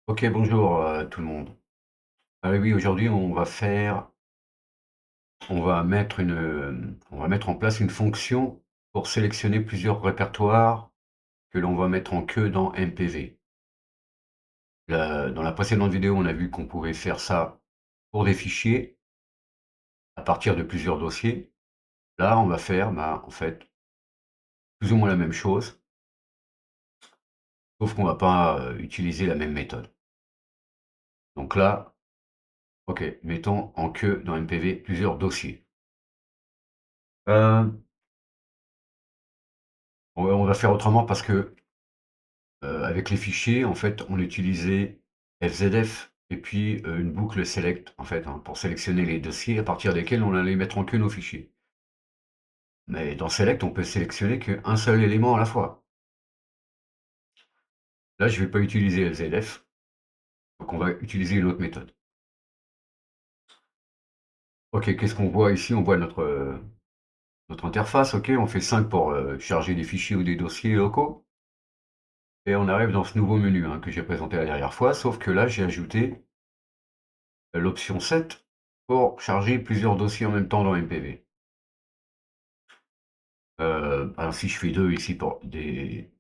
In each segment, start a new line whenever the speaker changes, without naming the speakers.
Ok, bonjour tout le monde. Ah oui, aujourd'hui on va mettre en place une fonction pour sélectionner plusieurs répertoires que l'on va mettre en queue dans MPV. Dans la précédente vidéo, on a vu qu'on pouvait faire ça pour des fichiers à partir de plusieurs dossiers. Là, on va faire, en fait, plus ou moins la même chose, sauf qu'on va pas utiliser la même méthode. Donc là, ok, mettons en queue dans MPV plusieurs dossiers. Euh, on va faire autrement parce que avec les fichiers, en fait, on utilisait FZF et puis, une boucle select, en fait, hein, pour sélectionner les dossiers à partir desquels on allait mettre en queue nos fichiers. Mais dans select, on peut sélectionner qu'un seul élément à la fois. Là, je vais pas utiliser FZF, donc on va utiliser une autre méthode. OK, qu'est-ce qu'on voit ici? On voit notre interface, OK, on fait 5 pour, charger des fichiers ou des dossiers locaux et on arrive dans ce nouveau menu, hein, que j'ai présenté la dernière fois, sauf que là, j'ai ajouté l'option 7 pour charger plusieurs dossiers en même temps dans MPV. Alors si je fais 2 ici pour des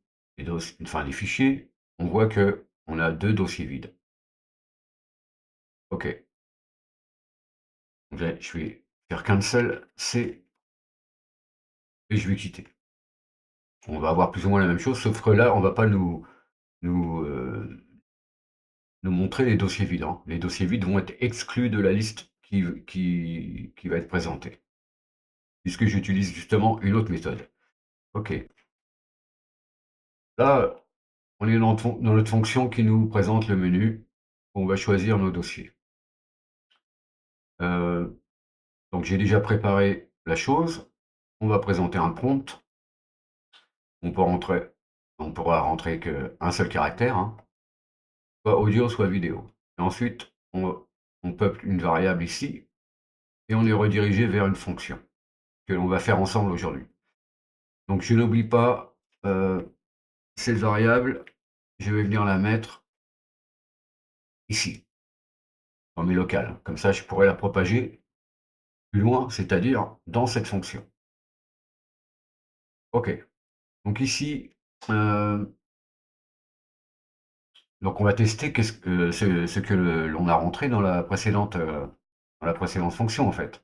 fichiers, on voit que on a 2 dossiers vides. OK. Donc là, je vais faire cancel C et je vais quitter. On va avoir plus ou moins la même chose, sauf que là, on va pas nous, nous montrer les dossiers vides, hein. Les dossiers vides vont être exclus de la liste qui va être présentée, puisque j'utilise justement une autre méthode. OK. Là, on est dans notre fonction qui nous présente le menu. On va choisir nos dossiers. Heu, donc j'ai déjà préparé la chose. On va présenter un prompt. On peut rentrer on pourra rentrer qu'un seul caractère, hein, soit audio, soit vidéo. Et ensuite, on peuple une variable ici et on est redirigé vers une fonction que l'on va faire ensemble aujourd'hui. Donc je n'oublie pas, cette variable, je vais venir la mettre ici, dans mes locales. Comme ça, je pourrais la propager plus loin, c'est-à-dire dans cette fonction. OK. Donc ici, heu, donc on va tester qu'est-ce que ce que l'on a rentré dans la précédente fonction, en fait.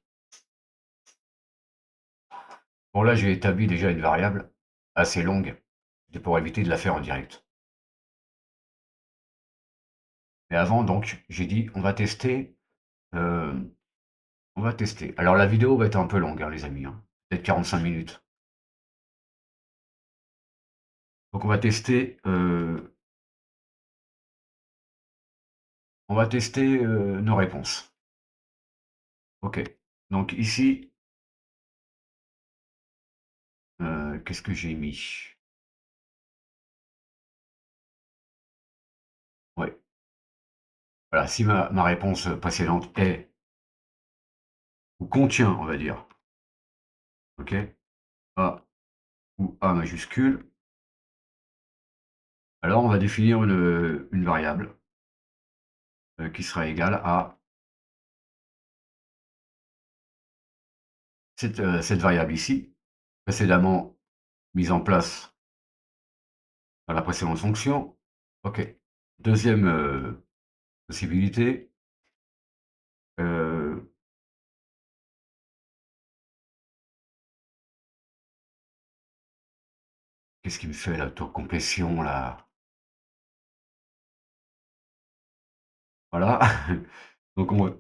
Bon là, j'ai établi déjà une variable assez longue, c'est pour éviter de la faire en direct. Mais avant donc, j'ai dit: heu, on va tester». Alors la vidéo va être un peu longue, hein, les amis, hein, peut-être 45 minutes. Donc on va tester, nos réponses. OK. Donc ici, qu'est-ce que j'ai mis? Ouais, voilà, si ma réponse précédente est ou contient, on va dire, OK, A ou A majuscule, alors on va définir une variable, qui sera égale à cette variable ici, précédemment mise en place dans la précédente fonction. OK. Deuxième possibilité, heu, qu'est-ce qu'il me fait là? Complétion là? Voilà. Donc on va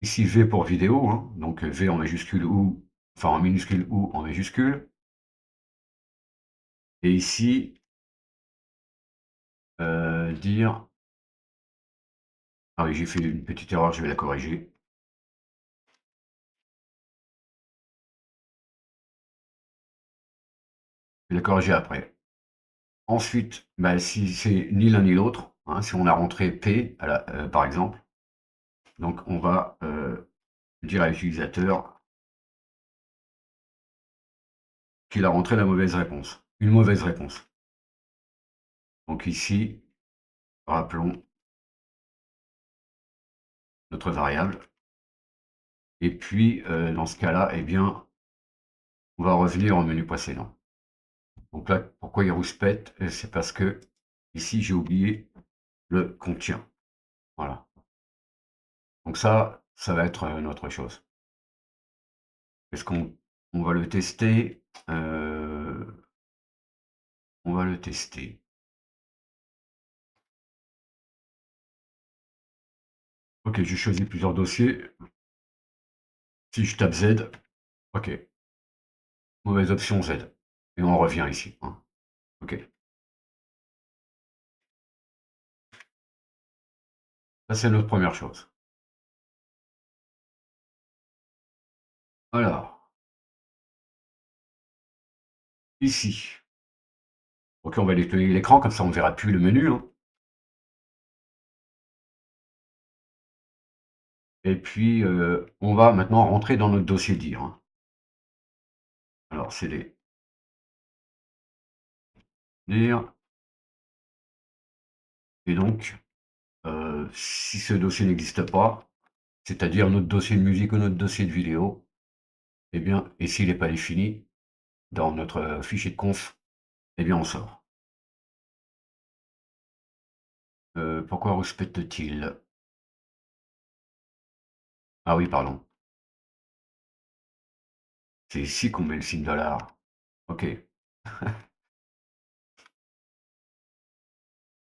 ici V pour vidéo, hein, donc V en majuscule ou enfin en minuscule ou en majuscule et ici, dire ah oui, j'ai fait une petite erreur, je vais la corriger. Je vais la corriger après. Ensuite, bah, si c'est ni l'un ni l'autre, hein, si on a rentré P à la par exemple, donc on va, dire à l'utilisateur qu'il a rentré la mauvaise réponse, une mauvaise réponse. Donc ici, rappelons notre variable. Et puis, dans ce cas-là, eh bien, on va revenir au menu précédent. Donc là, pourquoi il rouspète? C'est parce que ici, j'ai oublié le contient. Voilà. Donc ça va être notre chose. Est-ce qu'on va le tester? On va le tester. Ok, j'ai choisi plusieurs dossiers. Si je tape Z, ok, mauvaise option Z. Et on revient ici, hein. Ok. Ça, c'est notre première chose. Alors, ici. Ok, on va nettoyer l'écran, comme ça on ne verra plus le menu, hein. Et puis, on va maintenant rentrer dans notre dossier dire, hein. Alors, c'est les dire. Et donc, si ce dossier n'existe pas, c'est-à-dire notre dossier de musique ou notre dossier de vidéo, eh bien, et s'il n'est pas défini dans notre fichier de conf, eh bien, on sort. Pourquoi respecte-t-il? Ah oui, pardon. C'est ici qu'on met le signe dollar. Ok.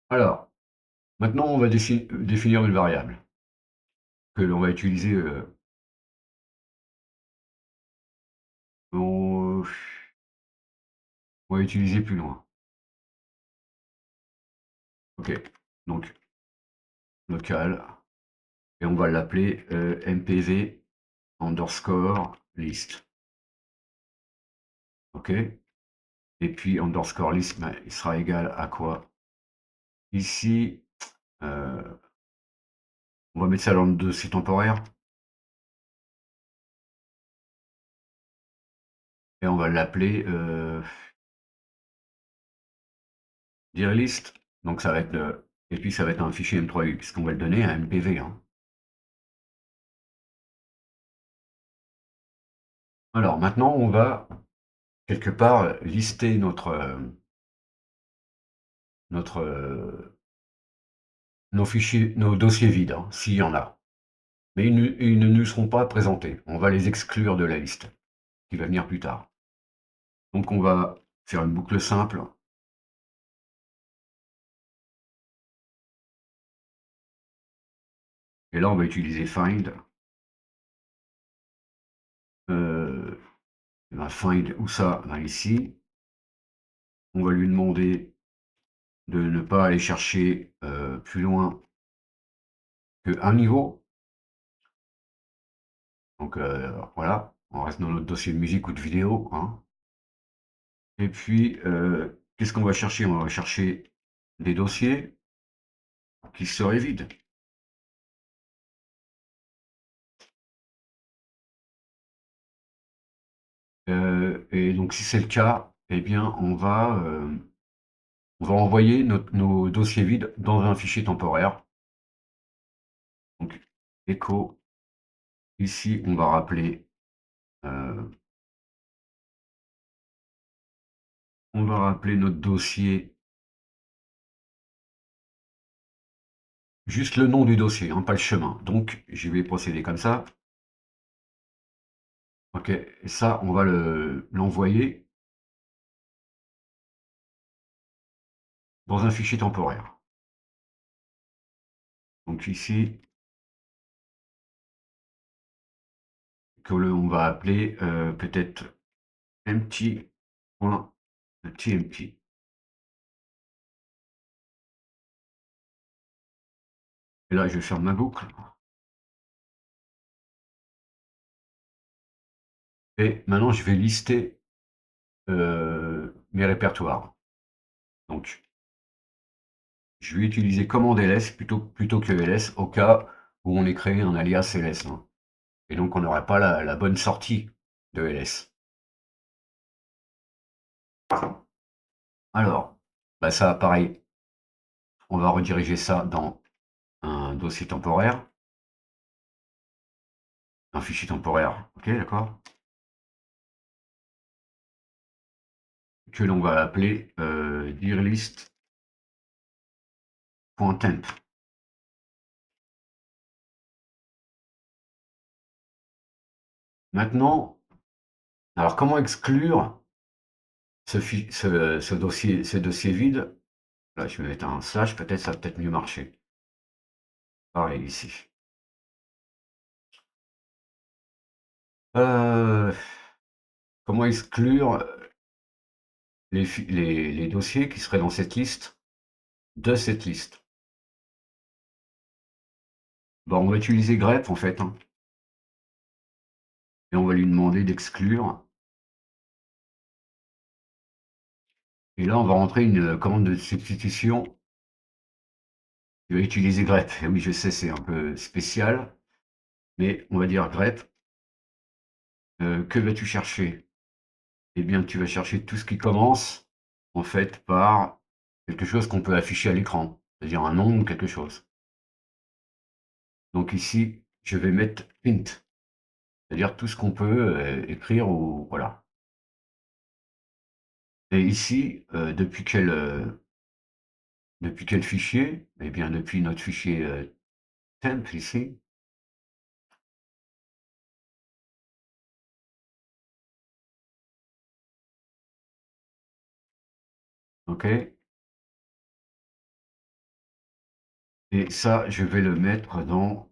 Alors, maintenant, on va définir une variable que l'on va utiliser. On, on va utiliser plus loin. Ok. Donc, local. Et on va l'appeler mpv underscore list. Ok. Et puis underscore list, ben, il sera égal à quoi? Ici, on va mettre ça dans le dossier temporaire. Et on va l'appeler dir list. Donc ça va être et puis ça va être un fichier M3U, puisqu'on va le donner à MPV, hein. Alors maintenant, on va quelque part lister nos fichiers, nos dossiers vides, hein, s'il y en a. Mais ils ne nous seront pas présentés. On va les exclure de la liste qui va venir plus tard. Donc on va faire une boucle simple. Et là, on va utiliser find. Find où ça? Ben, ici. On va lui demander de ne pas aller chercher plus loin qu'un niveau. Donc voilà, on reste dans notre dossier de musique ou de vidéo, hein. Et puis, qu'est-ce qu'on va chercher? On va chercher des dossiers qui seraient vides. Et donc si c'est le cas, eh bien on va envoyer nos dossiers vides dans un fichier temporaire. Donc echo, ici on va rappeler, notre dossier, juste le nom du dossier, hein, pas le chemin. Donc je vais procéder comme ça. Ok, et ça on va l'envoyer dans un fichier temporaire. Donc ici, on va appeler peut-être empty.tmt. Et là, je ferme ma boucle. Et maintenant, je vais lister mes répertoires. Donc, je vais utiliser commande ls plutôt que ls au cas où on ait créé un alias ls, hein. Et donc, on n'aurait pas la bonne sortie de ls. Alors, bah ça, pareil, on va rediriger ça dans un dossier temporaire, un fichier temporaire, ok, d'accord, que l'on va appeler dirlist.temp. Maintenant, alors comment exclure ce dossier vide? Là, je vais mettre un slash, peut-être ça va peut-être mieux marcher. Pareil ici. Comment exclure les dossiers qui seraient dans cette liste de cette liste? Bon, on va utiliser grep en fait, hein, et on va lui demander d'exclure. Et là, on va rentrer une commande de substitution. Je vais utiliser grep. Et oui, je sais, c'est un peu spécial, mais on va dire grep. Que vas-tu chercher? Eh bien, tu vas chercher tout ce qui commence, en fait, par quelque chose qu'on peut afficher à l'écran, c'est-à-dire un nom ou quelque chose. Donc ici, je vais mettre int, c'est-à-dire tout ce qu'on peut écrire ou voilà. Et ici, depuis quel fichier? Eh bien, depuis notre fichier temp ici. OK. Et ça, je vais le mettre dans.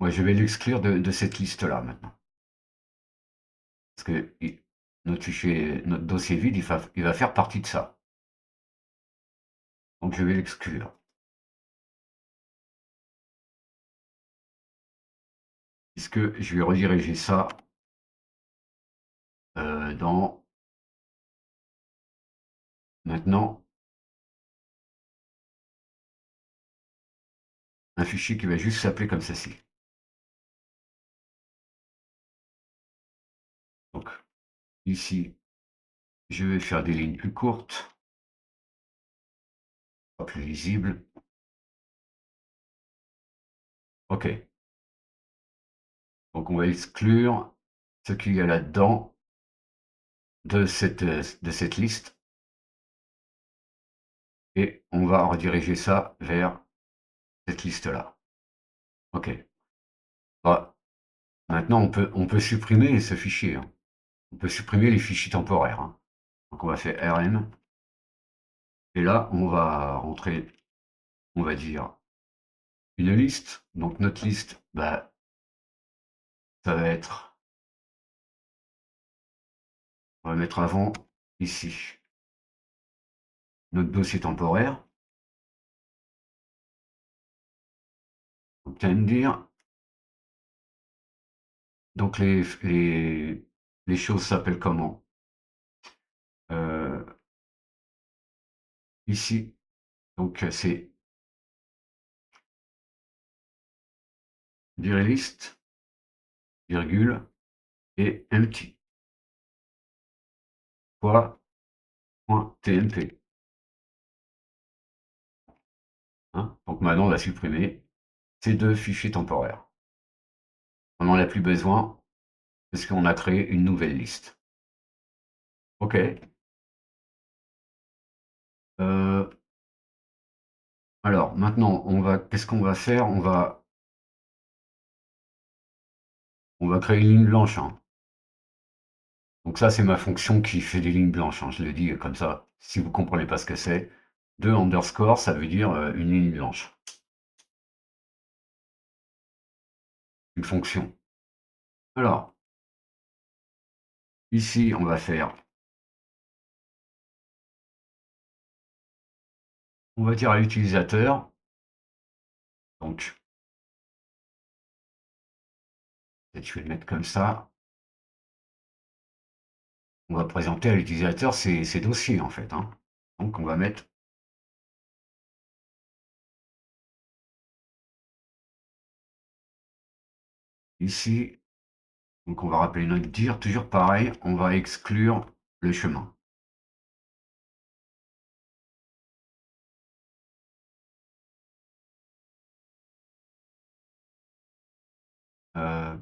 Ouais, je vais l'exclure de cette liste-là maintenant. Parce que notre fichier, notre dossier vide, il va faire partie de ça. Donc je vais l'exclure. Puisque je vais rediriger ça dans maintenant un fichier qui va juste s'appeler comme ceci. Donc ici, je vais faire des lignes plus courtes, pas plus lisibles. OK. Donc on va exclure ce qu'il y a là-dedans de cette liste et on va rediriger ça vers cette liste-là. OK. Bah, maintenant on peut supprimer ce fichier, hein. On peut supprimer les fichiers temporaires, hein. Donc on va faire rm et là on va rentrer, on va dire une liste. Donc notre liste, bah, ça va être, on va mettre avant ici notre dossier temporaire. Dire. Donc les choses s'appellent comment? Euh, Ici, donc c'est dirlist, virgule, et empty, .tmp. Hein. Donc maintenant, on va supprimer ces deux fichiers temporaires. On n'en a plus besoin parce qu'on a créé une nouvelle liste. OK. Alors maintenant, qu'est-ce qu'on va faire? On va créer une ligne blanche, hein. Donc ça, c'est ma fonction qui fait des lignes blanches, hein. Je le dis comme ça, si vous ne comprenez pas ce que c'est. 2 underscore, ça veut dire une ligne blanche. Une fonction. Alors, ici, on va dire à l'utilisateur, donc, peut-être je vais le mettre comme ça, on va présenter à l'utilisateur ces dossiers en fait, hein. Donc on va mettre ici, donc on va rappeler notre dir, toujours pareil, on va exclure le chemin.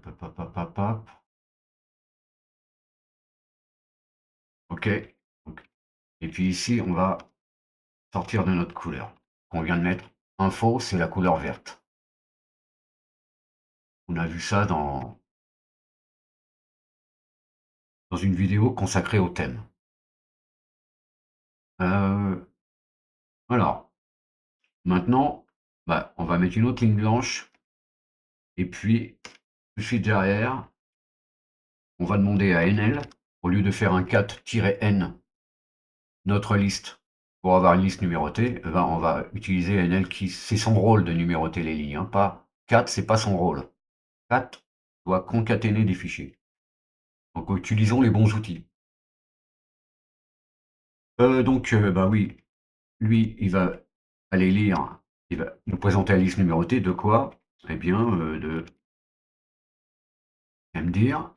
hop, hop, hop, hop, hop. OK. Donc et puis ici, on va sortir de notre couleur qu'on vient de mettre. Info, c'est la couleur verte. On a vu ça dans une vidéo consacrée au thème. Heu, alors maintenant, bah, on va mettre une autre ligne blanche et puis tout de suite derrière, on va demander à NL, au lieu de faire un cat-n, notre liste, pour avoir une liste numérotée, eh ben, on va utiliser NL qui c'est son rôle de numéroter les lignes, hein, pas cat, c'est pas son rôle. Cat doit concaténer des fichiers. Donc utilisons les bons outils. Bah oui, lui, il va aller lire, il va nous présenter la liste numérotée de quoi? Eh bien, de MDIR,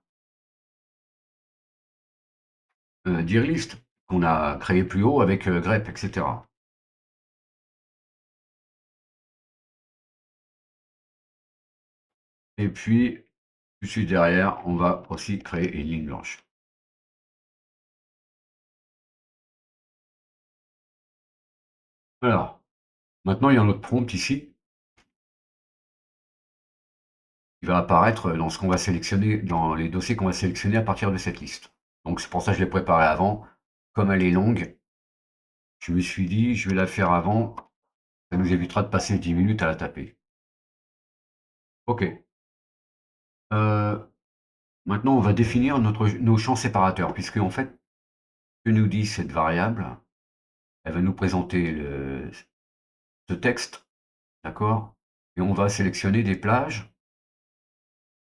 dir list qu'on a créé plus haut avec, grep et cetera. Et puis, tout de suite derrière, on va aussi créer une ligne blanche. Alors, maintenant il y a un autre prompt ici, qui va apparaître dans ce qu'on va sélectionner, dans les dossiers qu'on va sélectionner à partir de cette liste. Donc c'est pour ça que je l'ai préparé avant. Comme elle est longue, je me suis dit: «Je vais la faire avant, ça nous évitera de passer 10 minutes à la taper». OK. Heu, Maintenant on va définir nos champs séparateurs puisque en fait, que nous dit cette variable? Elle va nous présenter ce texte, d'accord? Et on va sélectionner des plages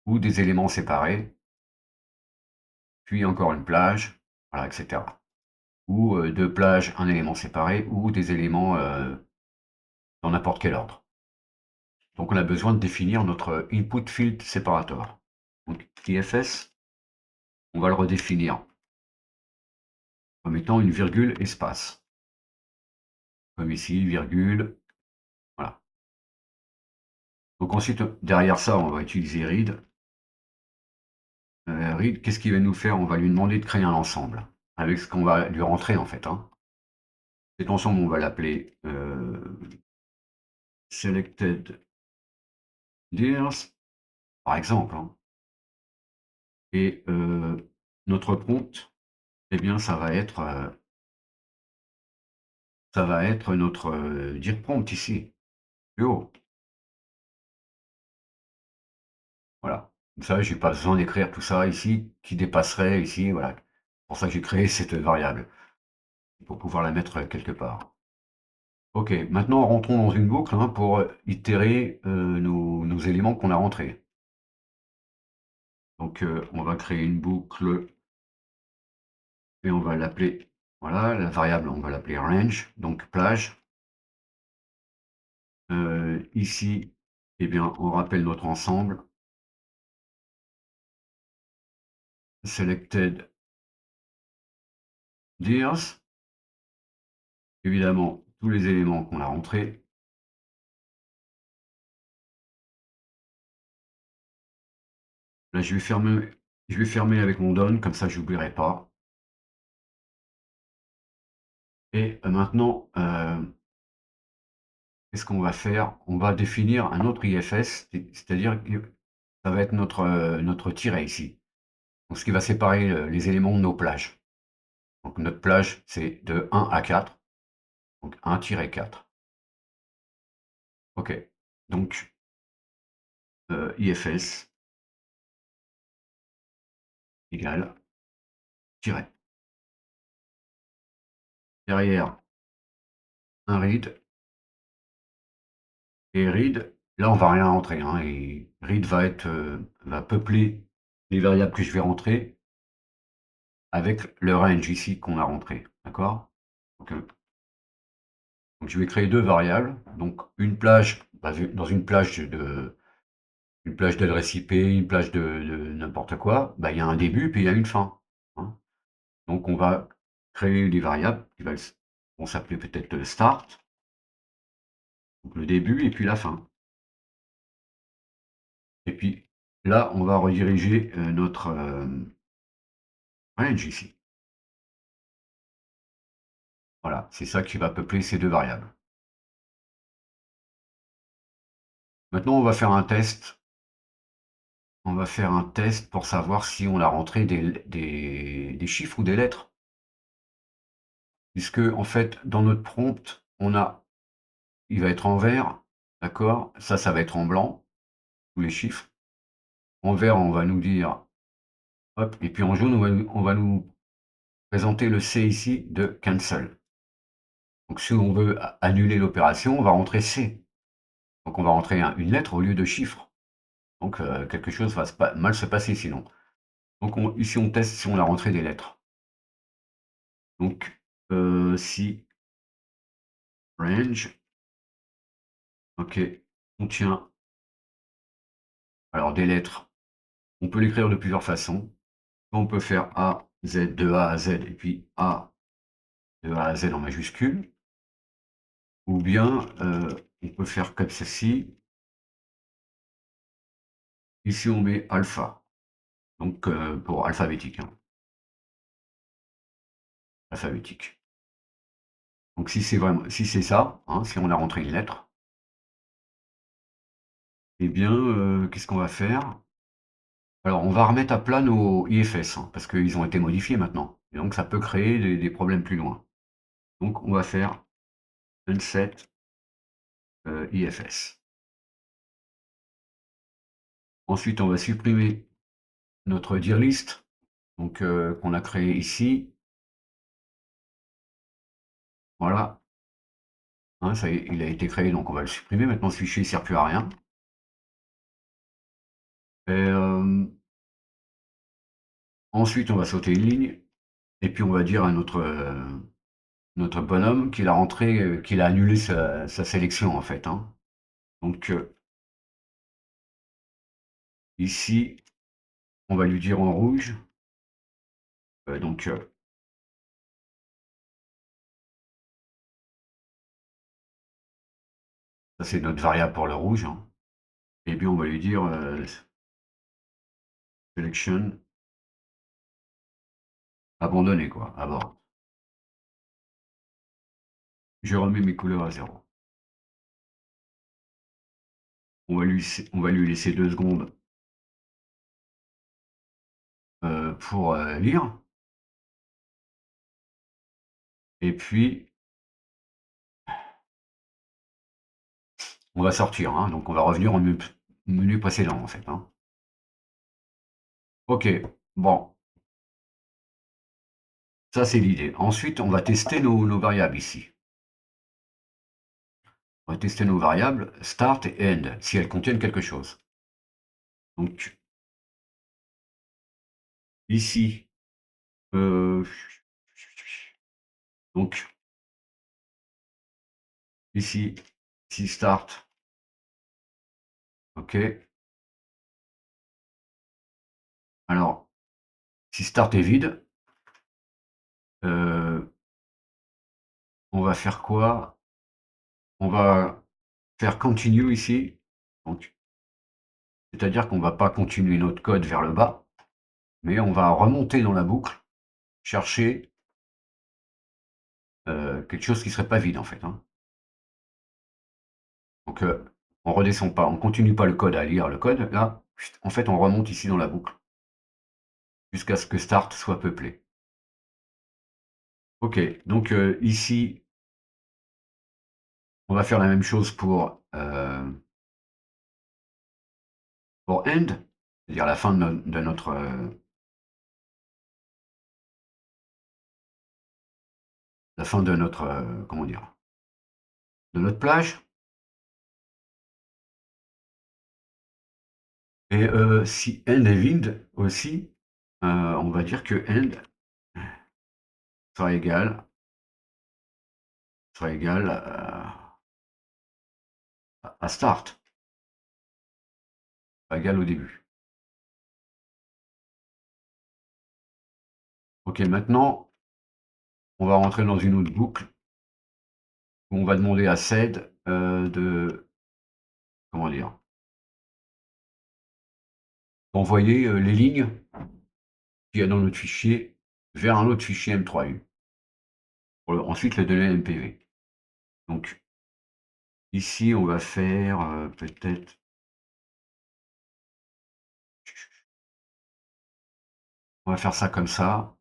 ou des éléments séparés, puis encore une plage, voilà, et cetera. Ou, 2 plages, un élément séparé ou des éléments, dans n'importe quel ordre. Donc on a besoin de définir notre input field separator. Donc IFS, on va le redéfinir en mettant une virgule espace. Comme ici, virgule, voilà. Donc ensuite, derrière ça, on va utiliser read. Read, qu'est-ce qu'il va nous faire? On va lui demander de créer un ensemble avec ce qu'on va lui rentrer en fait, hein. Cet ensemble, on va l'appeler, selected dirs, par exemple, hein. Et notre prompt, eh bien, ça va être notre, dir prompt ici, plus haut. Voilà. Comme ça, j'ai pas besoin d'écrire tout ça ici, qui dépasserait ici, voilà. C'est pour ça que j'ai créé cette variable, pour pouvoir la mettre quelque part. OK, maintenant rentrons dans une boucle, hein, pour, itérer, nos éléments qu'on a rentrés. Donc, on va créer une boucle et on va l'appeler, voilà, la variable, on va l'appeler range, donc plage. Ici, eh bien, on rappelle notre ensemble selected dirs, évidemment, tous les éléments qu'on a rentrés. Là, je vais fermer avec mon done, comme ça j'oublierai pas. Et maintenant, qu'est-ce qu'on va faire? On va définir un autre IFS, c'est-à-dire que ça va être notre tiret ici. Donc ce qui va séparer, les éléments de nos plages. Donc notre plage, c'est de 1 à 4, donc 1-4. OK. Donc, IFS égale tiret. Derrière, un read et read, là, on va rien rentrer, hein, et read va peupler les variables que je vais rentrer avec le range ici qu'on a rentré, d'accord? Donc, donc je vais créer 2 variables, donc une plage basée dans une plage d'adresse IP, une plage de n'importe quoi, bah, il y a un début puis il y a une fin, hein. Donc on va créer des variables qui vont s'appeler peut-être le start, donc le début et puis la fin. Et puis là, on va rediriger, notre, range ici. Voilà, c'est ça qui va peupler ces 2 variables. Maintenant, on va faire un test. On va faire un test pour savoir si on a rentré des chiffres ou des lettres. Puisque en fait, dans notre prompt, il va être en vert, d'accord? Ça va être en blanc, tous les chiffres. En vert, on va nous dire hop, et puis en jaune, on va nous présenter le C ici de cancel. Donc si on veut annuler l'opération, on va rentrer C. Donc on va rentrer une lettre au lieu de chiffres. Donc quelque chose va mal se passer sinon. Donc ici, on teste si on a rentré des lettres. Donc si range, ok, contient alors des lettres. On peut l'écrire de plusieurs façons. On peut faire A, Z, de A à Z, et puis A, de A à Z en majuscule. Ou bien, on peut faire comme ceci. Ici, on met alpha. Donc, pour alphabétique, hein. Alphabétique. Donc, si c'est ça, hein, si on a rentré une lettre, eh bien, qu'est-ce qu'on va faire? Alors, on va remettre à plat nos IFS, hein, parce qu'ils ont été modifiés maintenant. Et donc, ça peut créer des problèmes plus loin. Donc, on va faire unset IFS. Ensuite, on va supprimer notre dir list, donc qu'on a créé ici. Voilà, hein, ça y est, il a été créé, donc on va le supprimer. Maintenant, ce fichier ne sert plus à rien. Et, ensuite, on va sauter une ligne, et puis on va dire à notre bonhomme qu'il a rentré, qu'il a annulé sa sélection, en fait, hein. Donc, ici, on va lui dire en rouge, donc, ça c'est notre variable pour le rouge, hein. Et puis on va lui dire selection abandonné, quoi, abort. Je remets mes couleurs à 0. On va lui laisser 2 secondes pour lire. Et puis, on va sortir, hein, donc on va revenir au menu précédent, en fait, hein. Ok, bon, ça c'est l'idée. Ensuite, on va tester nos variables ici. On va tester nos variables start et end, si elles contiennent quelque chose. Donc, ici, donc, ici, si start, ok. Alors, si start est vide, on va faire quoi? On va faire continue ici. Donc, c'est-à-dire qu'on ne va pas continuer notre code vers le bas, mais on va remonter dans la boucle, chercher quelque chose qui ne serait pas vide en fait, hein. Donc on redescend pas, on continue pas le code à lire le code. Là, en fait, on remonte ici dans la boucle jusqu'à ce que start soit peuplé. Ok, donc ici, on va faire la même chose pour end, c'est-à-dire la fin de notre la fin de notre comment dire, de notre plage. Et si end est vide aussi, on va dire que end sera égal à start, sera égal au début. Ok, maintenant, on va rentrer dans une autre boucle où on va demander à sed de, comment dire, envoyer les lignes qu'il y a dans notre fichier vers un autre fichier M3U pour ensuite le donner à MPV. Donc ici, on va faire peut-être, on va faire ça comme ça.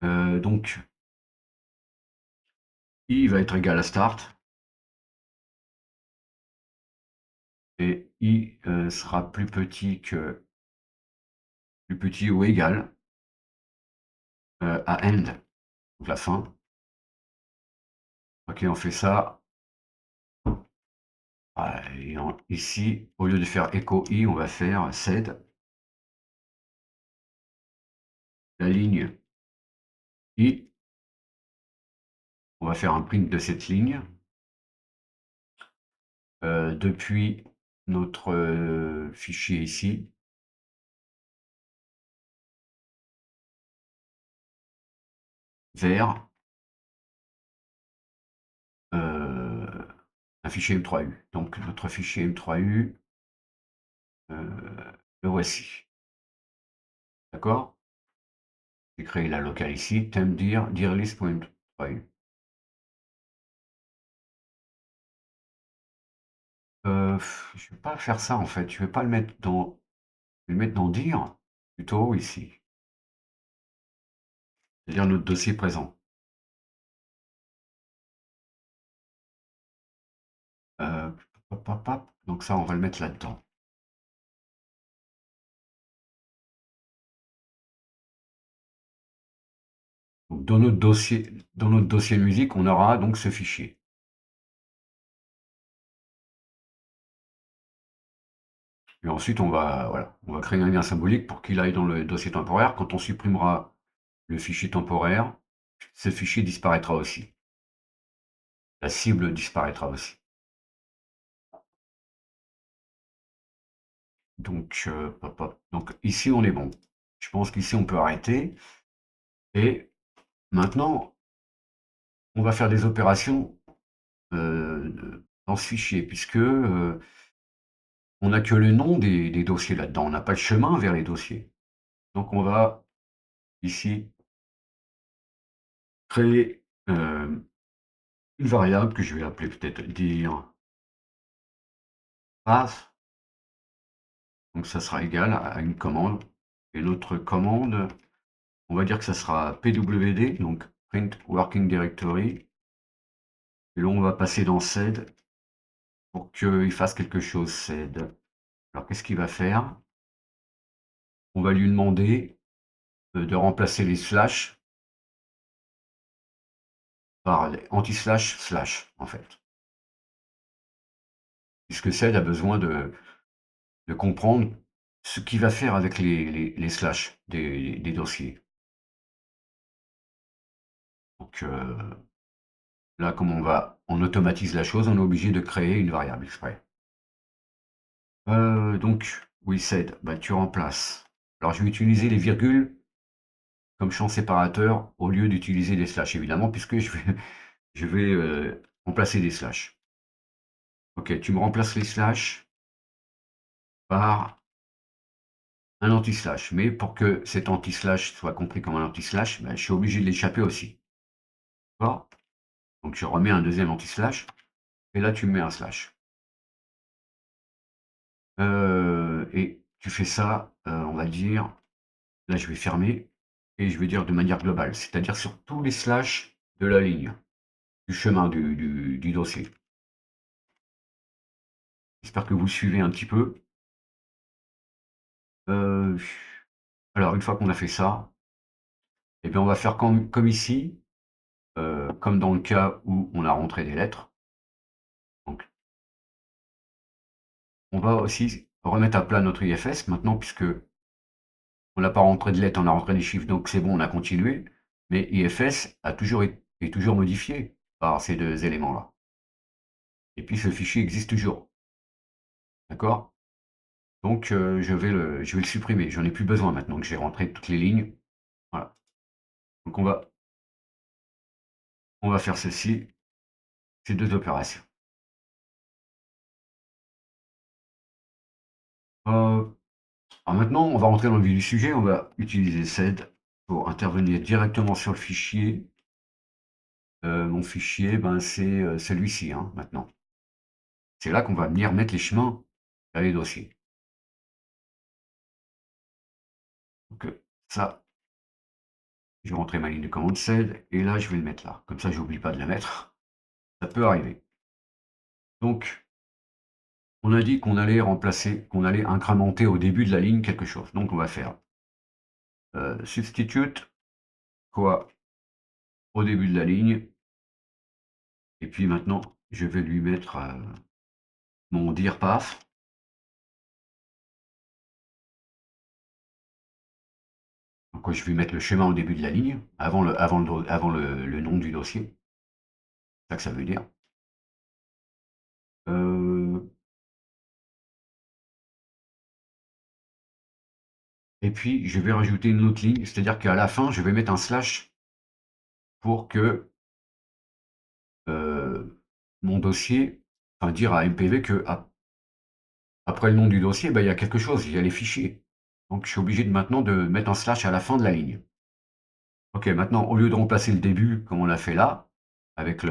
Donc I va être égal à start et I sera plus petit ou égal à end, donc la fin. Ok, on fait ça. Et ici, au lieu de faire echo I, on va faire sed la ligne I. On va faire un print de cette ligne depuis notre fichier ici vers un fichier M3U. Donc notre fichier M3U, le voici. D'accord? J'ai créé la locale ici, temp dir list.3u. Je ne vais pas faire ça en fait, je vais pas le mettre dans. Je vais le mettre dans dir, plutôt ici. C'est-à-dire notre dossier présent. Donc ça, on va le mettre là-dedans. Donc dans notre dossier musique, on aura donc ce fichier. Et ensuite, voilà, on va créer un lien symbolique pour qu'il aille dans le dossier temporaire. Quand on supprimera le fichier temporaire, ce fichier disparaîtra aussi. La cible disparaîtra aussi. Donc ici, on est bon. Je pense qu'ici, on peut arrêter. Et maintenant, on va faire des opérations dans ce fichier, puisque on n'a que le nom des dossiers là-dedans. On n'a pas le chemin vers les dossiers. Donc on va ici créer une variable que je vais appeler peut-être dir path. Donc ça sera égal à une commande. Et notre commande, on va dire que ça sera pwd, donc print working directory. Et là, on va passer dans sed pour qu'il fasse quelque chose, sed. Alors qu'est-ce qu'il va faire? On va lui demander de remplacer les slash par les anti-slash slash, en fait. Puisque sed a besoin de comprendre ce qu'il va faire avec les slash des dossiers. Donc là, comme on automatise la chose, on est obligé de créer une variable exprès. Donc, oui, sed, bah, tu remplaces. Alors, je vais utiliser les virgules comme champ séparateur au lieu d'utiliser des slash, évidemment, puisque je vais remplacer des slash. Ok, tu me remplaces les slash par un anti-slash. Mais pour que cet anti-slash soit compris comme un anti-slash, bah, je suis obligé de l'échapper aussi. D'accord? Donc, je remets un deuxième anti-slash. Et là, tu me mets un slash. Et tu fais ça, on va dire, là, je vais fermer et je vais dire de manière globale, c'est-à-dire sur tous les slash de la ligne, du chemin du dossier. J'espère que vous suivez un petit peu. Alors, une fois qu'on a fait ça, eh bien, on va faire comme ici, comme dans le cas où on a rentré des lettres. Donc, on va aussi remettre à plat notre IFS maintenant, puisque on n'a pas rentré de lettres, on a rentré des chiffres, donc c'est bon, on a continué. Mais IFS est toujours modifié par ces deux éléments-là. Et puis ce fichier existe toujours. D'accord? Donc je vais le supprimer. J'en ai plus besoin maintenant que j'ai rentré toutes les lignes. Voilà. Donc on va faire ceci, ces deux opérations. Euh, Alors maintenant, on va rentrer dans le vif du sujet, on va utiliser sed pour intervenir directement sur le fichier. Mon fichier, ben, c'est celui-ci, hein, maintenant. C'est là qu'on va venir mettre les chemins vers les dossiers. Donc ça, je vais rentrer ma ligne de commande sed, et là, je vais le mettre là. Comme ça, j'oublie pas de la mettre. Ça peut arriver. Donc, on a dit qu'on allait remplacer, qu'on allait incrémenter au début de la ligne quelque chose. Donc, on va faire substitute, quoi, au début de la ligne. Et puis maintenant, je vais lui mettre mon dir path. Donc, je vais mettre le chemin au début de la ligne, avant le nom du dossier. C'est ça que ça veut dire. Et puis, je vais rajouter une autre ligne, c'est-à-dire qu'à la fin, je vais mettre un slash pour que mon dossier, enfin dire à MPV que après le nom du dossier, ben, il y a quelque chose, il y a les fichiers. Donc, je suis obligé maintenant de mettre un slash à la fin de la ligne. Ok, maintenant, au lieu de remplacer le début, comme on l'a fait là, avec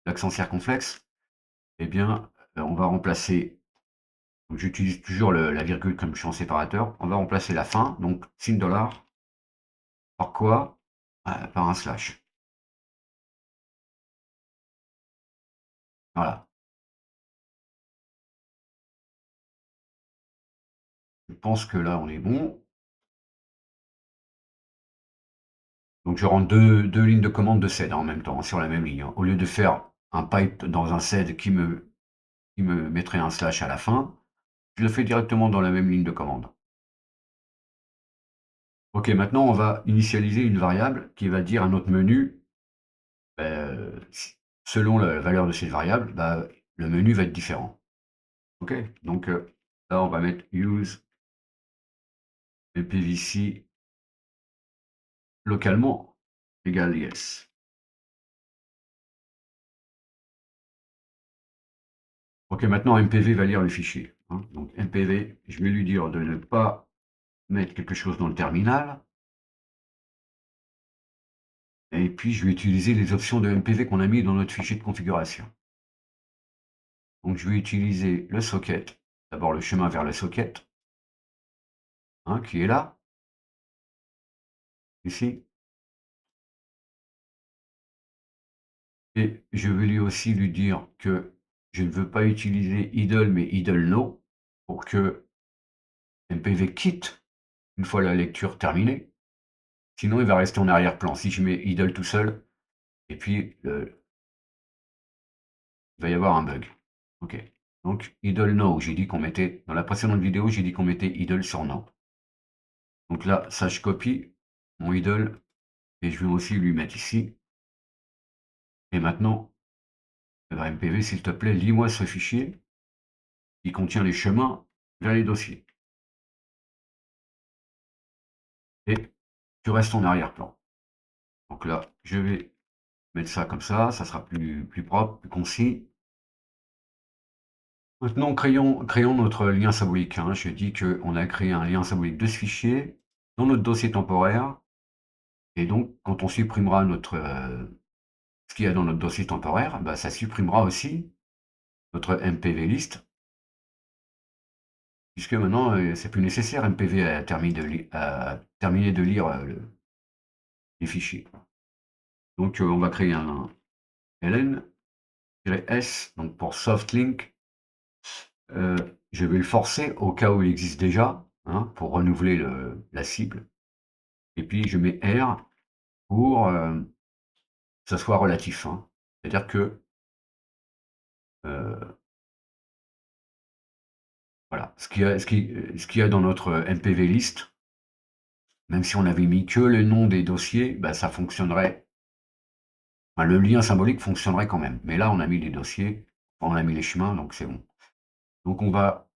l'accent circonflexe, eh bien, on va remplacer, j'utilise toujours la virgule comme champ séparateur, on va remplacer la fin, donc signe dollar, par quoi? Par un slash. Voilà. Je pense que là, on est bon. Donc, je rentre deux lignes de commande de sed en même temps, sur la même ligne, hein. Au lieu de faire un pipe dans un sed qui me mettrait un slash à la fin, je le fais directement dans la même ligne de commande. Ok, maintenant on va initialiser une variable qui va dire à notre menu, selon la valeur de cette variable, le menu va être différent. Ok, donc là on va mettre use ipvc localement égale yes. Ok, maintenant MPV va lire le fichier, hein. Donc MPV, je vais lui dire de ne pas mettre quelque chose dans le terminal. Et puis je vais utiliser les options de MPV qu'on a mis dans notre fichier de configuration. Donc je vais utiliser le socket, d'abord le chemin vers le socket, hein, qui est là, ici. Et je vais lui aussi lui dire que je ne veux pas utiliser idle mais idle no pour que MPV quitte une fois la lecture terminée. Sinon il va rester en arrière-plan. Si je mets idle tout seul, et puis il va y avoir un bug. Ok. Donc idle no, j'ai dit qu'on mettait, dans la précédente vidéo, j'ai dit qu'on mettait idle sur no. Donc là, ça je copie mon idle et je vais aussi lui mettre ici. Et maintenant, MPV, s'il te plaît, lis-moi ce fichier qui contient les chemins vers les dossiers. Et tu restes en arrière-plan. Donc là, je vais mettre ça comme ça sera plus propre, plus concis. Maintenant, créons notre lien symbolique, hein. Je dis qu'on a créé un lien symbolique de ce fichier dans notre dossier temporaire. Et donc, quand on supprimera ce qu'il y a dans notre dossier temporaire, ça supprimera aussi notre MPV list, puisque maintenant, c'est plus nécessaire. MPV a terminé de lire les fichiers. Donc, on va créer un ln-s, donc pour softlink. Je vais le forcer au cas où il existe déjà, hein, pour renouveler la cible. Et puis, je mets R pour que ça soit relatif, hein. C'est-à-dire que voilà, ce qu'il y a dans notre MPV list, même si on avait mis que le nom des dossiers, ça fonctionnerait. Enfin, le lien symbolique fonctionnerait quand même. Mais là, on a mis les dossiers, on a mis les chemins, donc c'est bon. Donc on va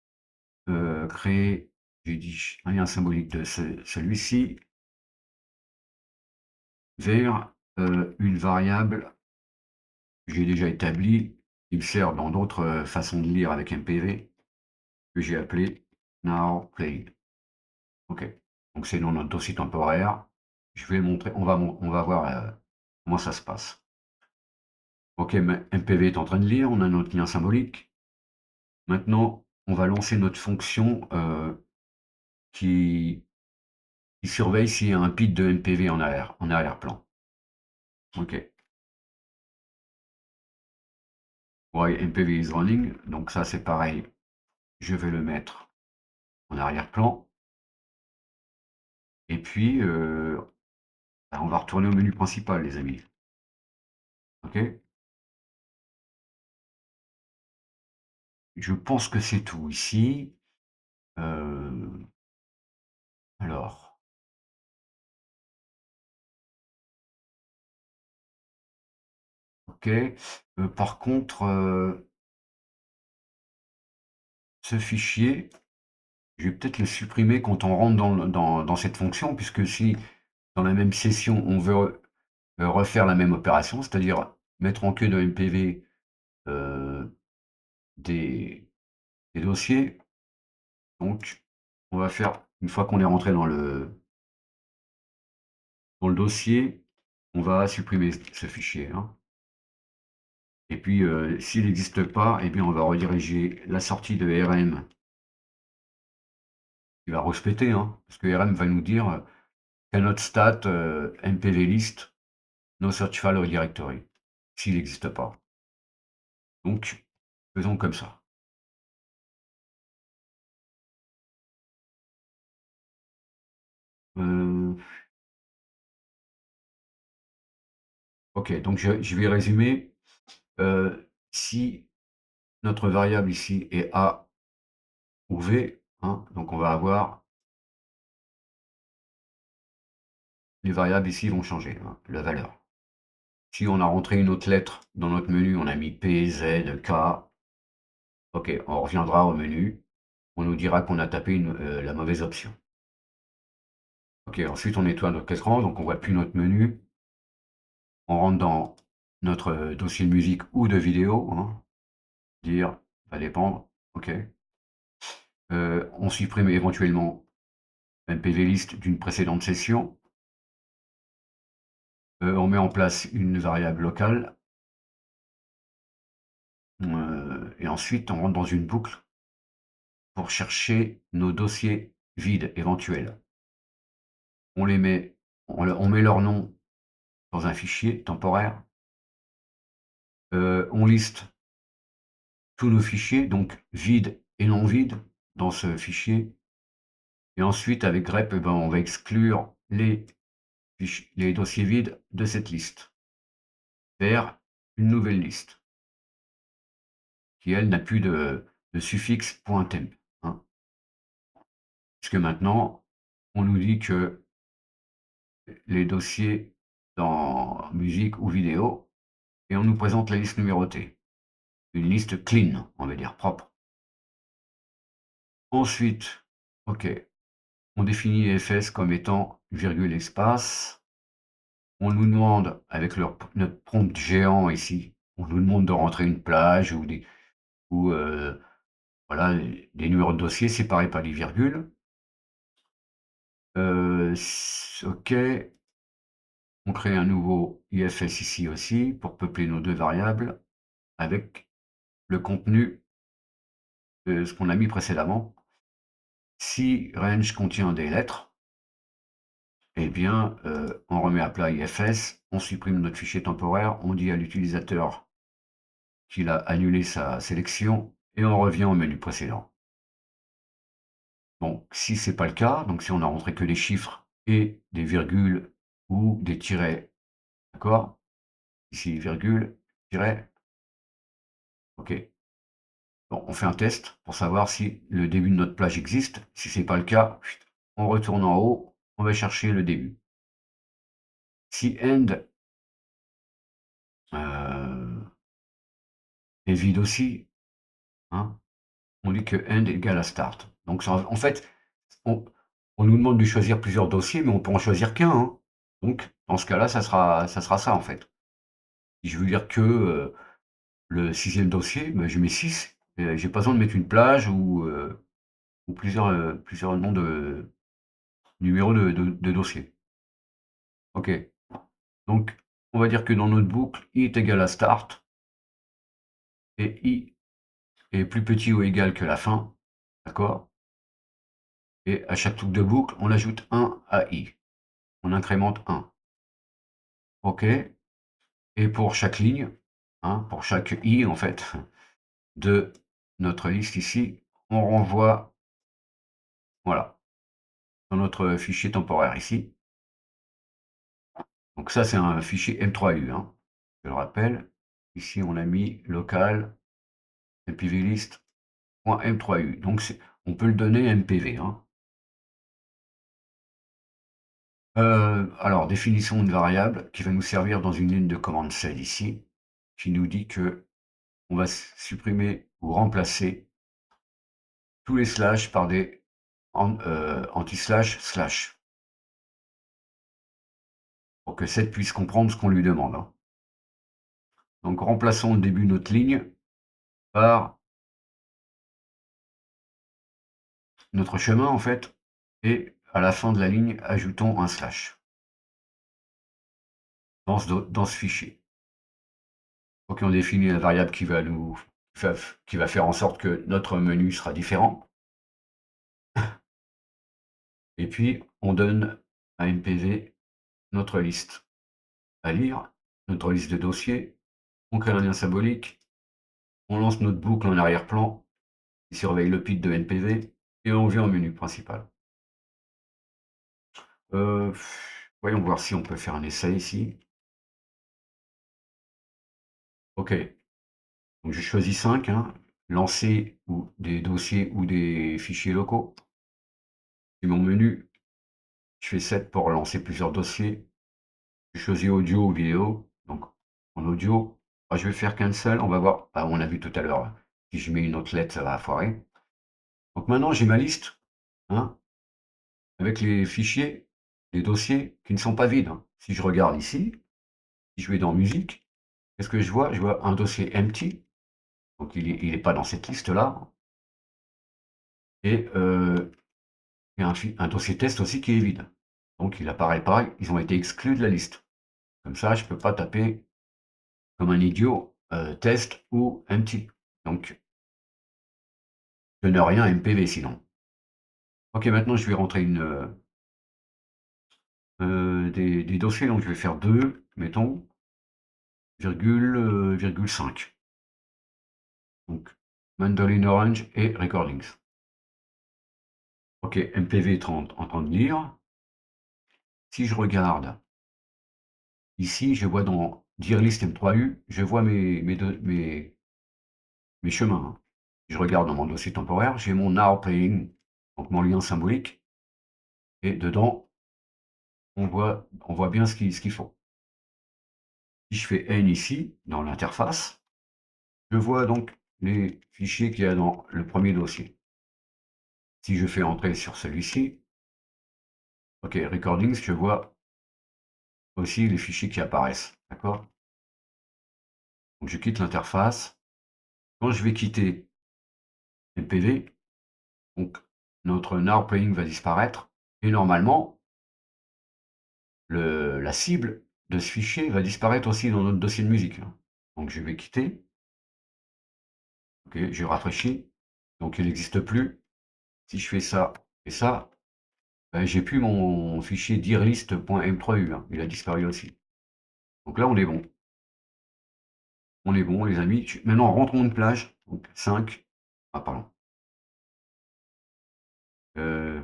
créer, j'ai dit, un lien symbolique de celui-ci vers une variable que j'ai déjà établie, qui me sert dans d'autres façons de lire avec MPV, que j'ai appelée now played. OK. Donc c'est dans notre dossier temporaire. Je vais montrer, on va voir comment ça se passe. OK, MPV est en train de lire, on a notre lien symbolique. Maintenant, on va lancer notre fonction qui, qui surveille s'il y a un bit de MPV en arrière-plan. OK. While MPV is running, donc ça c'est pareil, je vais le mettre en arrière-plan. Et puis, on va retourner au menu principal, les amis. OK? Je pense que c'est tout ici. Alors, OK. Par contre, ce fichier, je vais peut-être le supprimer quand on rentre dans cette fonction, puisque si dans la même session, on veut refaire la même opération, c'est-à-dire mettre en queue de MPV des dossiers, donc on va faire, une fois qu'on est rentré dans le dossier, on va supprimer ce fichier, hein. Et puis, s'il n'existe pas, eh bien, on va rediriger la sortie de RM qui va respecter, hein, parce que RM va nous dire cannot stat MPV list no search file directory, s'il n'existe pas. Donc, faisons comme ça. OK, donc je vais résumer. Si notre variable ici est A ou V, hein, donc on va avoir les variables ici vont changer, hein, la valeur. Si on a rentré une autre lettre dans notre menu, on a mis P, Z, K, OK, on reviendra au menu, on nous dira qu'on a tapé la mauvaise option. OK, ensuite on nettoie notre écran, donc on voit plus notre menu. On rentre dans notre dossier de musique ou de vidéo, hein, dire, va dépendre, OK. On supprime éventuellement MPV list d'une précédente session. On met en place une variable locale. Et ensuite, on rentre dans une boucle pour chercher nos dossiers vides éventuels. On les met, on met leur nom dans un fichier temporaire. On liste tous nos fichiers, donc vides et non vides, dans ce fichier. Et ensuite, avec grep, eh ben, on va exclure les dossiers vides de cette liste vers une nouvelle liste qui, elle, n'a plus de suffixe .temp, hein. Puisque maintenant, on nous dit que les dossiers dans musique ou vidéo, et on nous présente la liste numérotée. Une liste clean, on va dire propre. Ensuite, OK, on définit fs comme étant virgule espace. On nous demande, avec notre prompt géant ici, on nous demande de rentrer une plage ou voilà, des numéros de dossier séparés par des virgules. OK. On crée un nouveau IFS ici aussi pour peupler nos deux variables avec le contenu de ce qu'on a mis précédemment. Si range contient des lettres, eh bien, on remet à plat IFS, on supprime notre fichier temporaire, on dit à l'utilisateur qu'il a annulé sa sélection et on revient au menu précédent. Bon, si ce n'est pas le cas, donc si on a rentré que des chiffres et des virgules ou des tirets, d'accord? Ici, virgule, tiret, OK. Bon, on fait un test pour savoir si le début de notre plage existe. Si ce n'est pas le cas, on retourne en haut, on va chercher le début. Si end est vide aussi, hein, on dit que end égale à start. Donc en fait, on nous demande de choisir plusieurs dossiers, mais on peut en choisir qu'un, hein. Donc dans ce cas-là, ça sera ça en fait. Si je veux dire que le 6e dossier, ben, je mets 6. J'ai pas besoin de mettre une plage ou ou plusieurs noms de numéros de dossier. OK. Donc, on va dire que dans notre boucle, i est égal à start et i est plus petit ou égal que la fin, d'accord? Et à chaque tour de boucle, on ajoute 1 à i. On incrémente 1. OK. Et pour chaque ligne, hein, pour chaque i en fait, de notre liste ici, on renvoie, voilà, dans notre fichier temporaire ici. Donc ça, c'est un fichier M3U, hein, je le rappelle. Ici, on a mis local mpvlist.m3u. Donc on peut le donner MPV, hein. Alors, définition de variable qui va nous servir dans une ligne de commande cell ici, qui nous dit que on va supprimer ou remplacer tous les slash par des anti-slash slash pour que Seth puisse comprendre ce qu'on lui demande, hein. Donc remplaçons le début de notre ligne par notre chemin en fait, et à la fin de la ligne, ajoutons un slash dans ce fichier. Donc on définit la variable qui va faire en sorte que notre menu sera différent. Et puis on donne à MPV notre liste à lire, notre liste de dossiers, on crée un lien symbolique, on lance notre boucle en arrière-plan qui surveille le PID de NPV et on vient au menu principal. Euh, Voyons voir si on peut faire un essai ici. OK, donc j'ai choisi 5, hein, lancer ou des dossiers ou des fichiers locaux. C'est mon menu, je fais 7 pour lancer plusieurs dossiers. J'ai choisi audio ou vidéo, donc en audio, je vais faire qu'un seul, on va voir. Ah, on a vu tout à l'heure, si je mets une autre lettre, ça va foirer. Donc maintenant, j'ai ma liste, hein, avec les fichiers, les dossiers qui ne sont pas vides, hein. Si je regarde ici, si je vais dans musique, qu'est-ce que je vois? Je vois un dossier empty, donc il est pas dans cette liste-là. Et il y a un dossier test aussi qui est vide. Donc il apparaît pas, ils ont été exclus de la liste. Comme ça, je peux pas taper comme un idiot test ou empty. Donc je n'ai rien MPV sinon. Ok, maintenant je vais rentrer des dossiers, donc je vais faire 2, mettons, virgule 5. Donc Mandolin Orange et Recordings. Ok, MPV est en train de lire. Si je regarde ici, je vois dans Dear List M3U, je vois mes chemins, hein. Je regarde dans mon dossier temporaire, j'ai mon Now Playing, donc mon lien symbolique, et dedans, on voit bien ce qu'il faut. Si je fais N ici, dans l'interface, je vois donc les fichiers qu'il y a dans le premier dossier. Si je fais entrer sur celui-ci, ok, Recordings, je vois aussi les fichiers qui apparaissent, d'accord? Donc je quitte l'interface. Quand je vais quitter MPV, donc notre Now Playing va disparaître, et normalement, la cible de ce fichier va disparaître aussi dans notre dossier de musique, hein. Donc je vais quitter, ok, je rafraîchis, donc il n'existe plus. Si je fais ça et ça, ben, j'ai plus mon fichier dirlist.m3u, hein, il a disparu aussi. Donc là on est bon. On est bon les amis. Maintenant rentrons une plage, donc 5. Ah pardon. Euh,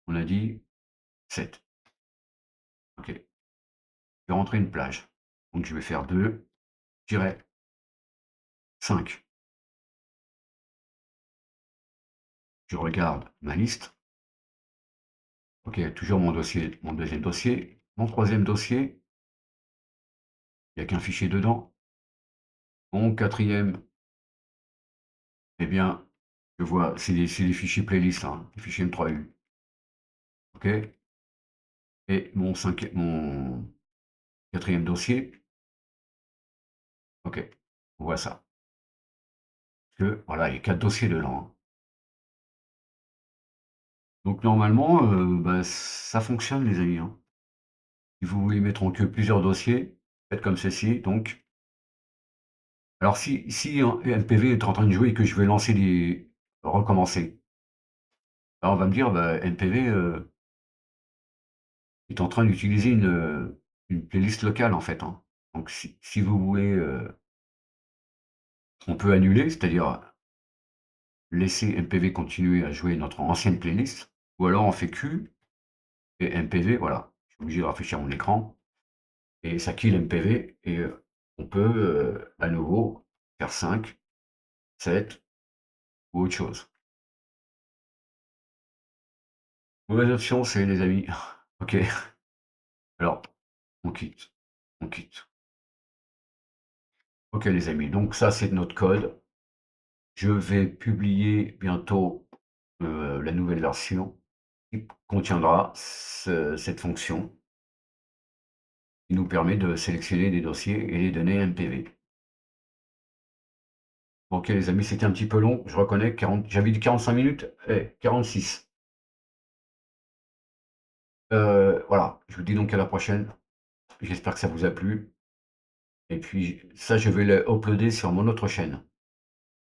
on a dit 7. Ok. Je vais rentrer une plage. Donc je vais faire 2-5. Je regarde ma liste. Ok, toujours mon dossier, mon deuxième dossier. Mon troisième dossier, il n'y a qu'un fichier dedans. Mon quatrième, eh bien, je vois, c'est des fichiers playlist, hein, les fichiers M3U. Ok. Et mon quatrième dossier, ok, on voit ça. Que voilà, il y a 4 dossiers dedans, hein. Donc normalement, bah, ça fonctionne les amis, hein. Si vous voulez mettre en queue plusieurs dossiers, faites comme ceci donc. Alors si un MPV est en train de jouer et que je vais lancer les recommencer, là on va me dire: «Bah, MPV, est en train d'utiliser une playlist locale en fait, hein». Donc si vous voulez, on peut annuler, c'est-à-dire laisser MPV continuer à jouer notre ancienne playlist ou alors on fait Q et MPV voilà, je suis obligé de rafraîchir mon écran et ça kill MPV et on peut, à nouveau faire 5, 7 ou autre chose. Mauvaise option, c'est les amis. OK, alors on quitte, on quitte. OK les amis, donc ça c'est notre code. Je vais publier bientôt, la nouvelle version qui contiendra cette fonction qui nous permet de sélectionner des dossiers et les données MPV. OK les amis, c'était un petit peu long, je reconnais 40 j'avais dit 45 minutes, 46. Voilà, je vous dis donc à la prochaine. J'espère que ça vous a plu et puis ça, je vais le uploader sur mon autre chaîne,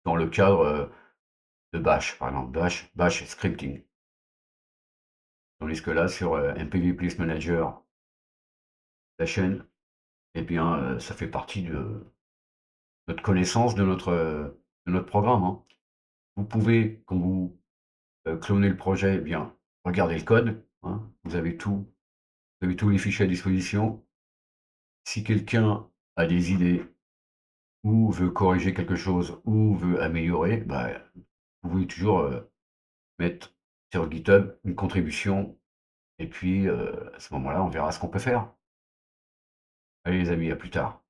dans le cadre, de Bash, par exemple, Bash scripting. Tandis que là, sur, MPV Place Manager, la chaîne, eh bien, ça fait partie de notre connaissance de notre programme, hein. Vous pouvez, quand vous, clonez le projet, eh bien, regardez le code, hein. Vous avez tous les fichiers à disposition. Si quelqu'un a des idées ou veut corriger quelque chose ou veut améliorer, bah, vous pouvez toujours, mettre sur GitHub une contribution et puis, à ce moment-là, on verra ce qu'on peut faire. Allez les amis, à plus tard.